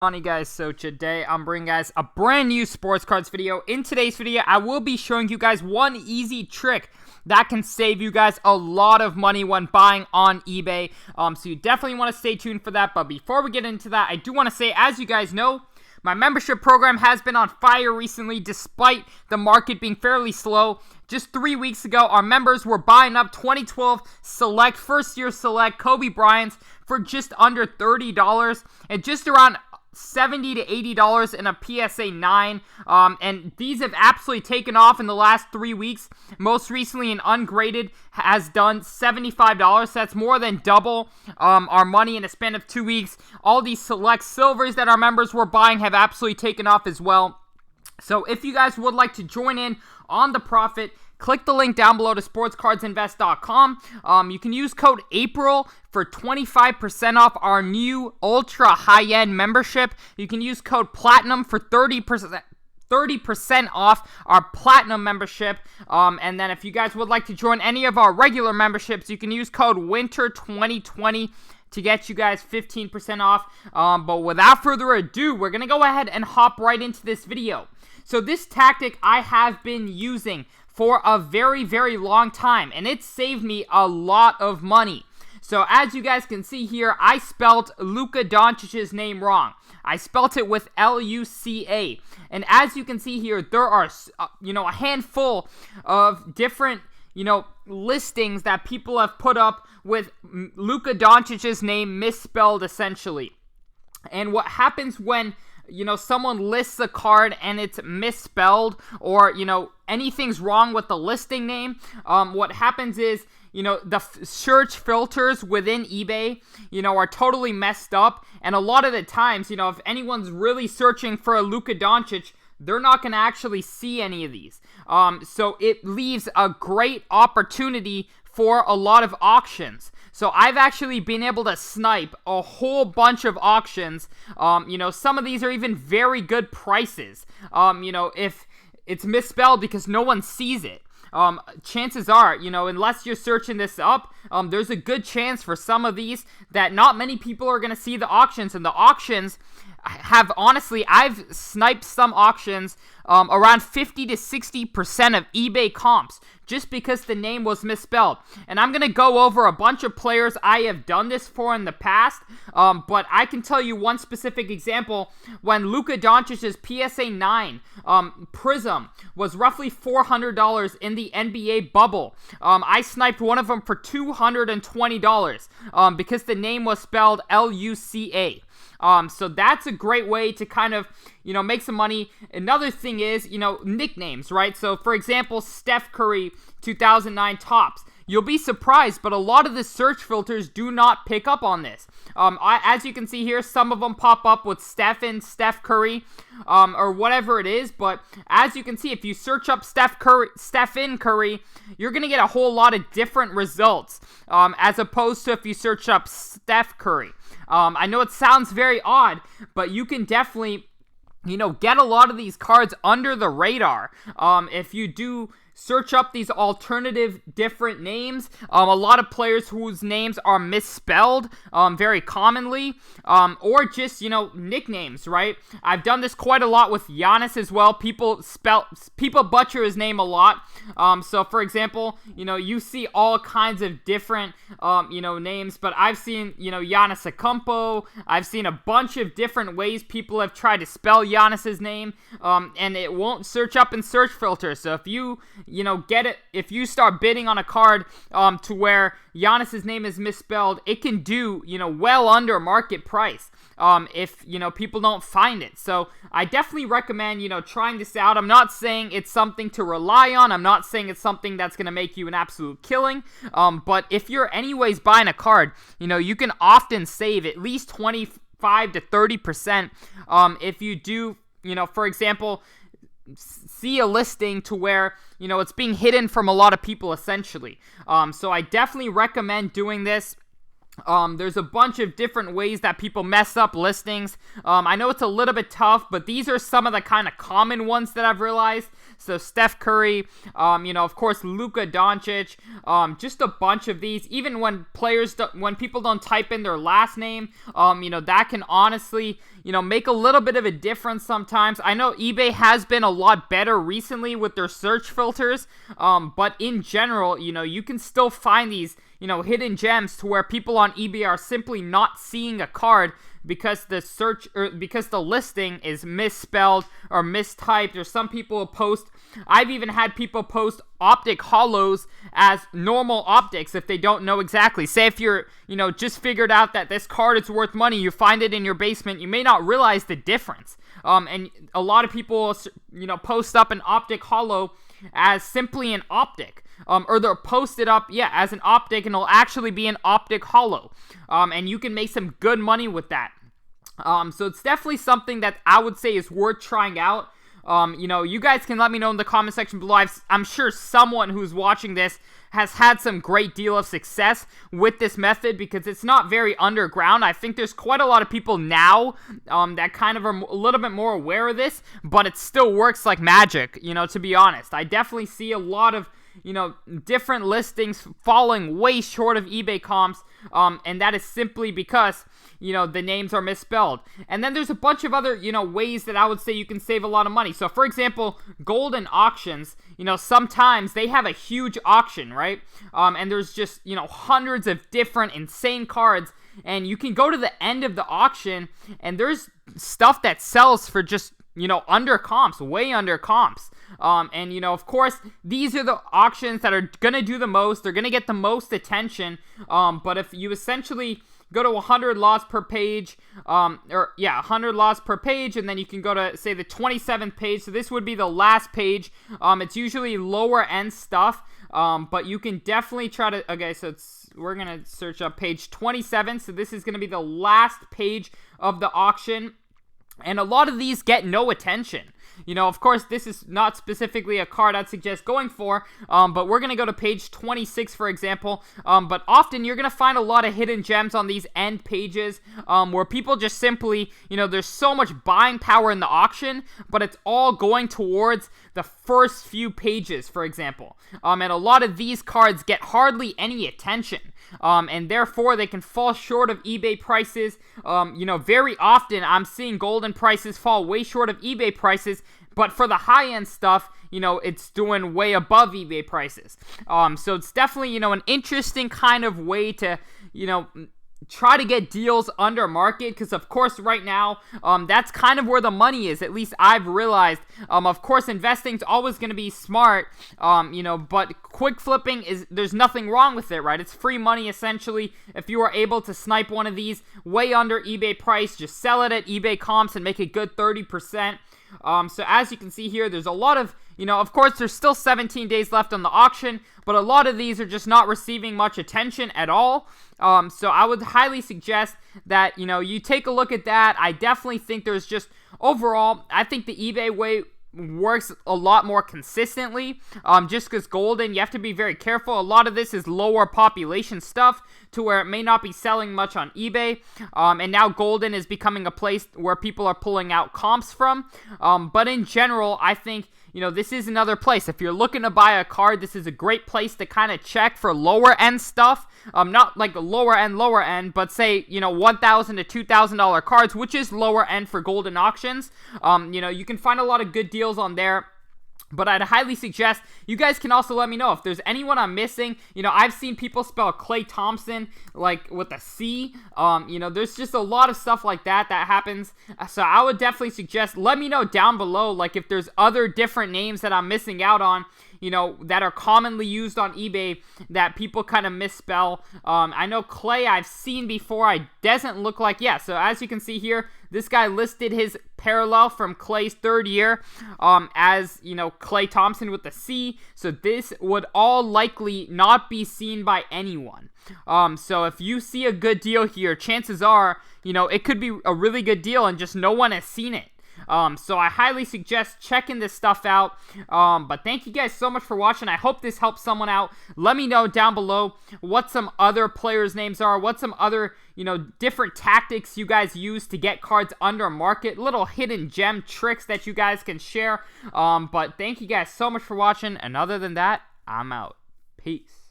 On, guys, so today I'm bringing guys a brand new sports cards video. In today's video, I will be showing you guys one easy trick that can save you guys a lot of money when buying on eBay. So you definitely want to stay tuned for that. But before we get into that, I do want to say, as you guys know, my membership program has been on fire recently despite the market being fairly slow. Just 3 weeks ago, our members were buying up 2012 Select, first-year Select Kobe Bryant's for just under $30 and just around $70 to $80 in a PSA 9, and these have absolutely taken off in the last 3 weeks. Most recently, an ungraded has done $75. That's more than double our money in a span of 2 weeks. All these select silvers that our members were buying have absolutely taken off as well. So if you guys would like to join in on the profit, click the link down below to sportscardsinvest.com. You can use code APRIL for 25% off our new ultra high-end membership. You can use code PLATINUM for 30% off our platinum membership. And then if you guys would like to join any of our regular memberships, you can use code WINTER2020 to get you guys 15% off. But without further ado, we're going to go ahead and hop right into this video. So this tactic I have been using for a very, very long time, and it saved me a lot of money. So as you guys can see here, I spelled Luka Doncic's name wrong. I spelt it with L-U-C-A. And as you can see here, there are, a handful of different, listings that people have put up with Luka Doncic's name misspelled, essentially. And what happens when someone lists a card and it's misspelled, or, anything's wrong with the listing name, what happens is, the search filters within eBay, are totally messed up. And a lot of the times, if anyone's really searching for a Luka Doncic, they're not going to actually see any of these. So it leaves a great opportunity for a lot of auctions. So I've actually been able to snipe a whole bunch of auctions. Some of these are even very good prices. If it's misspelled because no one sees it. Chances are, unless you're searching this up, there's a good chance for some of these that not many people are going to see the auctions. And the auctions have, honestly, I've sniped some auctions around 50 to 60% of eBay comps just because the name was misspelled. And I'm going to go over a bunch of players I have done this for in the past, but I can tell you one specific example. When Luka Doncic's PSA 9 Prism was roughly $400 in the NBA bubble, I sniped one of them for $220 because the name was spelled L-U-C-A. So that's a great way to kind of, make some money. Another thing is, nicknames, right? So, for example, Steph Curry 2009 Topps. You'll be surprised, but a lot of the search filters do not pick up on this. As you can see here, some of them pop up with Steph Curry, or whatever it is. But as you can see, if you search up Stephen Curry, you're going to get a whole lot of different results, as opposed to if you search up Steph Curry. I know it sounds very odd, but you can definitely, get a lot of these cards under the radar. If you do search up these alternative different names, a lot of players whose names are misspelled very commonly, or just, nicknames, right? I've done this quite a lot with Giannis as well. People butcher his name a lot. So for example, you see all kinds of different, names, but I've seen, Giannis Acumpo. I've seen a bunch of different ways people have tried to spell Giannis's name, and it won't search up in search filters. So if you get it, if you start bidding on a card to where Giannis's name is misspelled, it can do, well under market price if, people don't find it. So I definitely recommend, trying this out. I'm not saying it's something to rely on. I'm not saying it's something that's going to make you an absolute killing. But if you're anyways buying a card, you can often save at least 25 to 30% if you do, for example, see a listing to where, it's being hidden from a lot of people, essentially. So I definitely recommend doing this. There's a bunch of different ways that people mess up listings. I know it's a little bit tough, but these are some of the kind of common ones that I've realized. So Steph Curry, of course, Luka Doncic, just a bunch of these. Even when when people don't type in their last name, that can honestly, make a little bit of a difference sometimes. I know eBay has been a lot better recently with their search filters, but in general, you can still find these, hidden gems to where people on eBay are simply not seeing a card because the listing is misspelled or mistyped, or some people will post. I've even had people post optic hollows as normal optics if they don't know exactly. Say if you're, just figured out that this card is worth money, you find it in your basement, you may not realize the difference. And a lot of people, post up an optic hollow as simply an optic. Or they'll post it up, as an optic, and it'll actually be an optic hollow. And you can make some good money with that. So it's definitely something that I would say is worth trying out. You guys can let me know in the comment section below. I'm sure someone who's watching this has had some great deal of success with this method because it's not very underground. I think there's quite a lot of people now that kind of are a little bit more aware of this, but it still works like magic, to be honest. I definitely see a lot of different listings falling way short of eBay comps, and that is simply because, the names are misspelled. And then there's a bunch of other, ways that I would say you can save a lot of money. So, for example, golden auctions, sometimes they have a huge auction, right? And there's just, hundreds of different insane cards, and you can go to the end of the auction, and there's stuff that sells for just, under comps, way under comps. And, of course, these are the auctions that are going to do the most. They're going to get the most attention. But if you essentially go to 100 lots per page, 100 lots per page, and then you can go to, say, the 27th page. So this would be the last page. It's usually lower end stuff. But you can definitely try to, okay, so we're going to search up page 27. So this is going to be the last page of the auction. And a lot of these get no attention. Of course, this is not specifically a card I'd suggest going for, but we're going to go to page 26, for example. But often you're going to find a lot of hidden gems on these end pages where people just simply, there's so much buying power in the auction, but it's all going towards the first few pages, for example. And a lot of these cards get hardly any attention. And therefore they can fall short of eBay prices. Very often I'm seeing golden prices fall way short of eBay prices, but for the high-end stuff, it's doing way above eBay prices. So it's definitely, an interesting kind of way to, try to get deals under market, because of course right now that's kind of where the money is. At least I've realized. Of course, investing's always going to be smart, but quick flipping there's nothing wrong with it, right? It's free money essentially. If you are able to snipe one of these way under eBay price, just sell it at eBay comps and make a good 30%. So as you can see here, there's a lot of, of course, there's still 17 days left on the auction, but a lot of these are just not receiving much attention at all. So I would highly suggest that, you take a look at that. I definitely think there's just, overall, I think the eBay way works a lot more consistently, just because golden, you have to be very careful. A lot of this is lower population stuff to where it may not be selling much on eBay, and now golden is becoming a place where people are pulling out comps from, but in general, I think this is another place. If you're looking to buy a card, this is a great place to kind of check for lower end stuff. Not like lower end, but say, $1,000 to $2,000 cards, which is lower end for golden auctions. You can find a lot of good deals on there. But I'd highly suggest, you guys can also let me know if there's anyone I'm missing. I've seen people spell Clay Thompson, like, with a C. There's just a lot of stuff like that happens. So I would definitely suggest, let me know down below, like, if there's other different names that I'm missing out on, that are commonly used on eBay that people kind of misspell. I know Clay I've seen before. I doesn't look like, so as you can see here, this guy listed his parallel from Clay's third year as, Clay Thompson with the C. So this would all likely not be seen by anyone. So if you see a good deal here, chances are, it could be a really good deal and just no one has seen it. So I highly suggest checking this stuff out. But thank you guys so much for watching. I hope this helps someone out. Let me know down below what some other players' names are, what some other, different tactics you guys use to get cards under market, little hidden gem tricks that you guys can share. But thank you guys so much for watching. And other than that, I'm out. Peace.